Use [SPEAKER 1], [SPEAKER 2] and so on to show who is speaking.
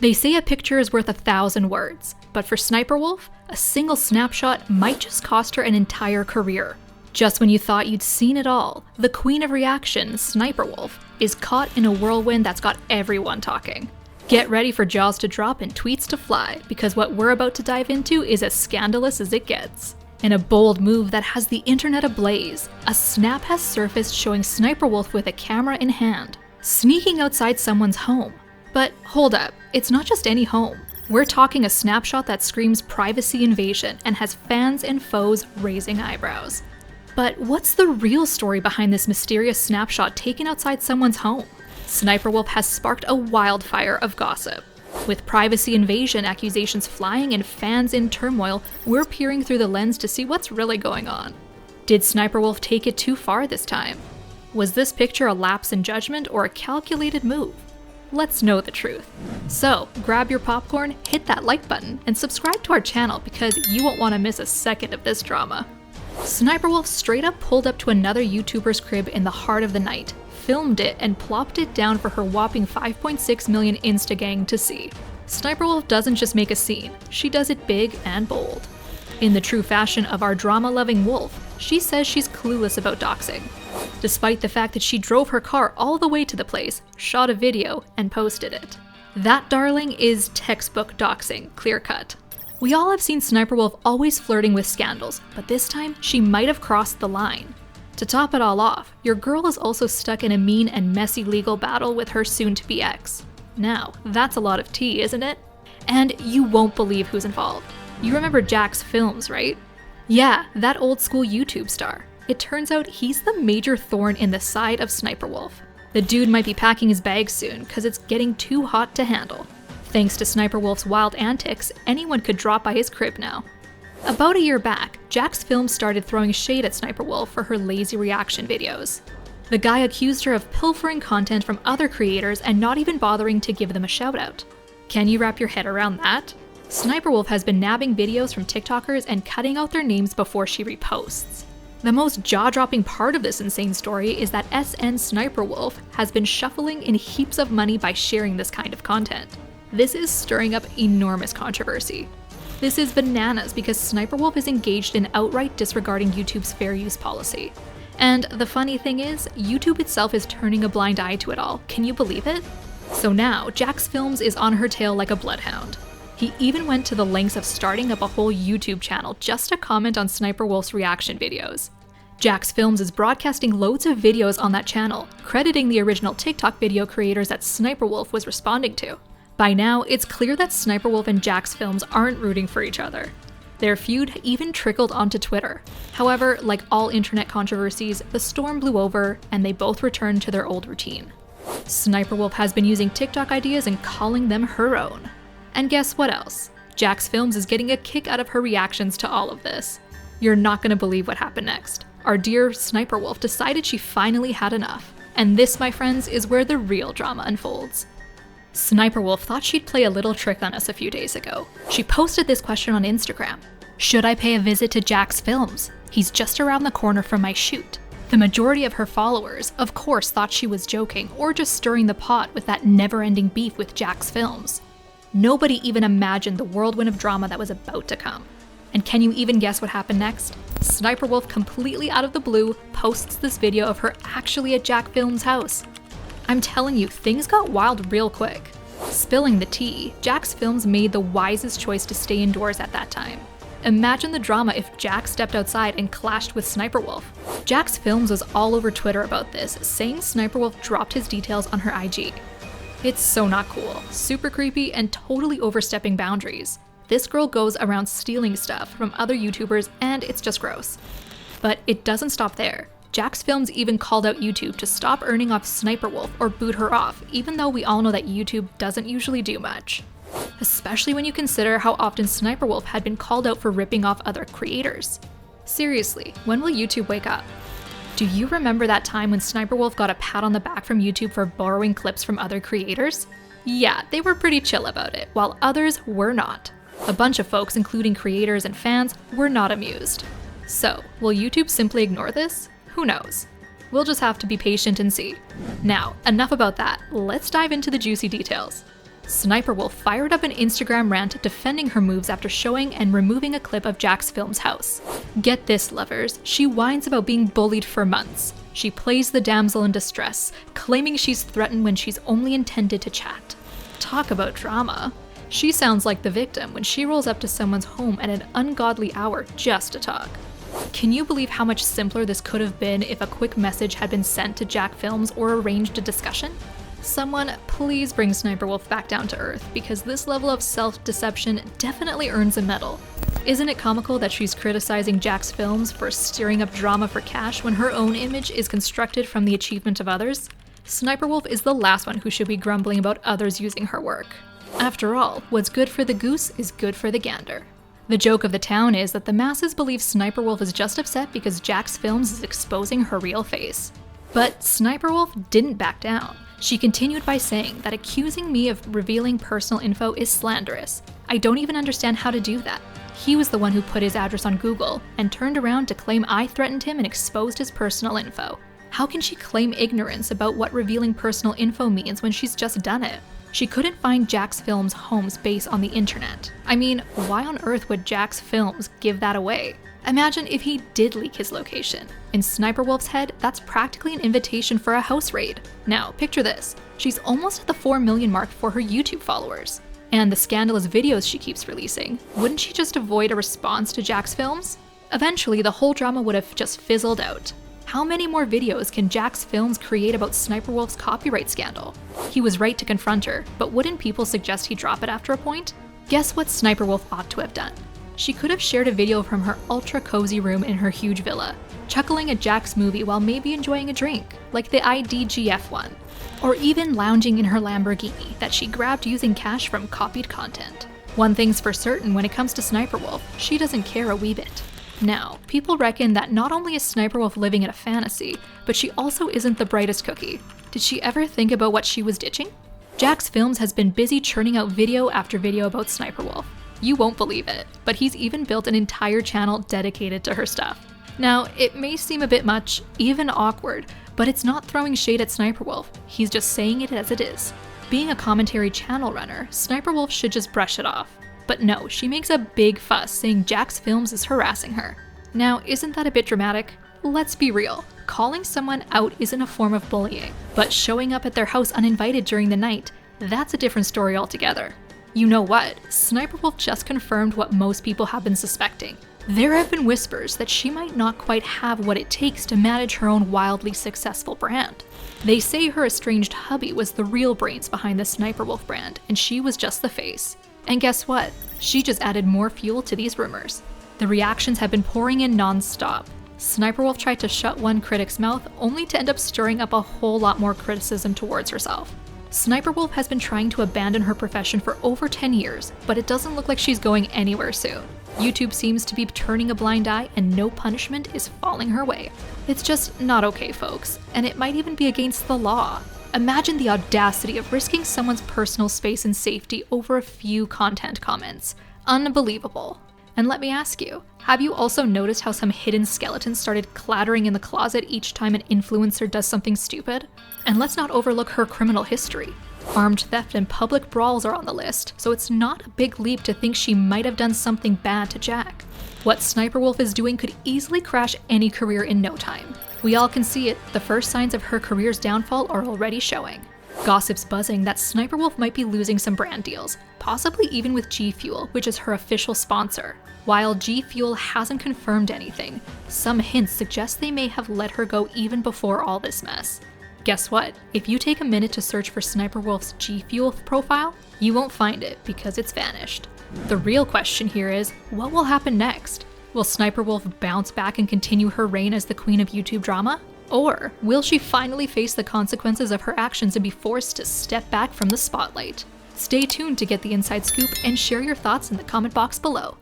[SPEAKER 1] They say a picture is worth 1,000 words, but for Sssniperwolf, a single snapshot might just cost her an entire career. Just when you thought you'd seen it all, the queen of reaction, Sssniperwolf, is caught in a whirlwind that's got everyone talking. Get ready for jaws to drop and tweets to fly, because what we're about to dive into is as scandalous as it gets. In a bold move that has the internet ablaze, a snap has surfaced showing Sssniperwolf with a camera in hand, sneaking outside someone's home. But hold up, it's not just any home. We're talking a snapshot that screams privacy invasion and has fans and foes raising eyebrows. But what's the real story behind this mysterious snapshot taken outside someone's home? Sssniperwolf has sparked a wildfire of gossip. With privacy invasion accusations flying and fans in turmoil, we're peering through the lens to see what's really going on. Did Sssniperwolf take it too far this time? Was this picture a lapse in judgment or a calculated move? Let's know the truth. So, grab your popcorn, hit that like button, and subscribe to our channel because you won't want to miss a second of this drama. Sssniperwolf straight up pulled up to another YouTuber's crib in the heart of the night, filmed it, and plopped it down for her whopping 5.6 million Insta gang to see. Sssniperwolf doesn't just make a scene, she does it big and bold. In the true fashion of our drama-loving wolf, she says she's clueless about doxing, despite the fact that she drove her car all the way to the place, shot a video, and posted it. That, darling, is textbook doxing, clear cut. We all have seen Sssniperwolf always flirting with scandals, but this time she might have crossed the line. To top it all off, your girl is also stuck in a mean and messy legal battle with her soon-to-be ex. Now, that's a lot of tea, isn't it? And you won't believe who's involved. You remember Jack's Films, right? Yeah, that old-school YouTube star. It turns out he's the major thorn in the side of Sssniperwolf. The dude might be packing his bags soon, cause it's getting too hot to handle. Thanks to Sssniperwolf's wild antics, anyone could drop by his crib now. About a year back, Jack's Films started throwing shade at Sssniperwolf for her lazy reaction videos. The guy accused her of pilfering content from other creators and not even bothering to give them a shout out. Can you wrap your head around that? Sssniperwolf has been nabbing videos from TikTokers and cutting out their names before she reposts. The most jaw-dropping part of this insane story is that Sssniperwolf has been shuffling in heaps of money by sharing this kind of content. This is stirring up enormous controversy. This is bananas because Sssniperwolf is engaged in outright disregarding YouTube's fair use policy. And the funny thing is, YouTube itself is turning a blind eye to it all. Can you believe it? So now, Jack's Films is on her tail like a bloodhound. He even went to the lengths of starting up a whole YouTube channel just to comment on Sssniperwolf's reaction videos. Jack's Films is broadcasting loads of videos on that channel, crediting the original TikTok video creators that Sssniperwolf was responding to. By now, it's clear that Sssniperwolf and Jack's Films aren't rooting for each other. Their feud even trickled onto Twitter. However, like all internet controversies, the storm blew over and they both returned to their old routine. Sssniperwolf has been using TikTok ideas and calling them her own. And guess what else? Jack's Films is getting a kick out of her reactions to all of this. You're not gonna believe what happened next. Our dear Sssniperwolf decided she finally had enough. And this, my friends, is where the real drama unfolds. Sssniperwolf thought she'd play a little trick on us a few days ago. She posted this question on Instagram. Should I pay a visit to Jack's Films? He's just around the corner from my shoot. The majority of her followers, of course, thought she was joking or just stirring the pot with that never-ending beef with Jack's Films. Nobody even imagined the whirlwind of drama that was about to come. And can you even guess what happened next? Sssniperwolf, completely out of the blue, posts this video of her actually at Jack Films' house. I'm telling you, things got wild real quick. Spilling the tea, Jack's Films made the wisest choice to stay indoors at that time. Imagine the drama if Jack stepped outside and clashed with Sssniperwolf. Jack's Films was all over Twitter about this, saying Sssniperwolf dropped his details on her IG. It's so not cool, super creepy, and totally overstepping boundaries. This girl goes around stealing stuff from other YouTubers and it's just gross. But it doesn't stop there. Jack's Films even called out YouTube to stop earning off Sssniperwolf or boot her off, even though we all know that YouTube doesn't usually do much. Especially when you consider how often Sssniperwolf had been called out for ripping off other creators. Seriously, when will YouTube wake up? Do you remember that time when Sssniperwolf got a pat on the back from YouTube for borrowing clips from other creators? Yeah, they were pretty chill about it, while others were not. A bunch of folks, including creators and fans, were not amused. So, will YouTube simply ignore this? Who knows? We'll just have to be patient and see. Now, enough about that, let's dive into the juicy details. Sssniperwolf fired up an Instagram rant defending her moves after showing and removing a clip of Jack's Films' house. Get this, lovers, she whines about being bullied for months. She plays the damsel in distress, claiming she's threatened when she's only intended to chat. Talk about drama. She sounds like the victim when she rolls up to someone's home at an ungodly hour just to talk. Can you believe how much simpler this could have been if a quick message had been sent to Jack Films or arranged a discussion? Someone please bring Sssniperwolf back down to earth, because this level of self-deception definitely earns a medal. Isn't it comical that she's criticizing Jack's Films for stirring up drama for cash when her own image is constructed from the achievement of others? Sssniperwolf is the last one who should be grumbling about others using her work. After all, what's good for the goose is good for the gander. The joke of the town is that the masses believe Sssniperwolf is just upset because Jack's Films is exposing her real face. But Sssniperwolf didn't back down. She continued by saying that accusing me of revealing personal info is slanderous. I don't even understand how to do that. He was the one who put his address on Google and turned around to claim I threatened him and exposed his personal info. How can she claim ignorance about what revealing personal info means when she's just done it? She couldn't find Jack's Films' home's base on the internet. I mean, why on earth would Jack's Films give that away? Imagine if he did leak his location. In Sssniperwolf's head, that's practically an invitation for a house raid. Now, picture this. She's almost at the 4 million mark for her YouTube followers. And the scandalous videos she keeps releasing. Wouldn't she just avoid a response to Jack's Films? Eventually, the whole drama would have just fizzled out. How many more videos can Jack's Films create about Sssniperwolf's copyright scandal? He was right to confront her, but wouldn't people suggest he drop it after a point? Guess what Sssniperwolf ought to have done? She could have shared a video from her ultra-cozy room in her huge villa, chuckling at Jack's movie while maybe enjoying a drink, like the IDGF one. Or even lounging in her Lamborghini that she grabbed using cash from copied content. One thing's for certain when it comes to Sssniperwolf, she doesn't care a wee bit. Now, people reckon that not only is Sssniperwolf living in a fantasy, but she also isn't the brightest cookie. Did she ever think about what she was ditching? Jack's Films has been busy churning out video after video about Sssniperwolf. You won't believe it, but he's even built an entire channel dedicated to her stuff. Now, it may seem a bit much, even awkward, but it's not throwing shade at Sssniperwolf, he's just saying it as it is. Being a commentary channel runner, Sssniperwolf should just brush it off. But no, she makes a big fuss saying Jack's Films is harassing her. Now, isn't that a bit dramatic? Let's be real, calling someone out isn't a form of bullying, but showing up at their house uninvited during the night, that's a different story altogether. You know what? Sssniperwolf just confirmed what most people have been suspecting. There have been whispers that she might not quite have what it takes to manage her own wildly successful brand. They say her estranged hubby was the real brains behind the Sssniperwolf brand, and she was just the face. And guess what? She just added more fuel to these rumors. The reactions have been pouring in non-stop. Sssniperwolf tried to shut one critic's mouth, only to end up stirring up a whole lot more criticism towards herself. Sssniperwolf has been trying to abandon her profession for over 10 years, but it doesn't look like she's going anywhere soon. YouTube seems to be turning a blind eye and no punishment is falling her way. It's just not okay, folks, and it might even be against the law. Imagine the audacity of risking someone's personal space and safety over a few content comments. Unbelievable. And let me ask you, have you also noticed how some hidden skeletons started clattering in the closet each time an influencer does something stupid? And let's not overlook her criminal history. Armed theft and public brawls are on the list, so it's not a big leap to think she might have done something bad to Jack. What Sssniperwolf is doing could easily crash any career in no time. We all can see it, the first signs of her career's downfall are already showing. Gossip's buzzing that Sssniperwolf might be losing some brand deals, possibly even with G Fuel, which is her official sponsor. While G Fuel hasn't confirmed anything, some hints suggest they may have let her go even before all this mess. Guess what? If you take a minute to search for Sssniperwolf's G Fuel profile, you won't find it because it's vanished. The real question here is, what will happen next? Will Sssniperwolf bounce back and continue her reign as the queen of YouTube drama? Or will she finally face the consequences of her actions and be forced to step back from the spotlight? Stay tuned to get the inside scoop and share your thoughts in the comment box below.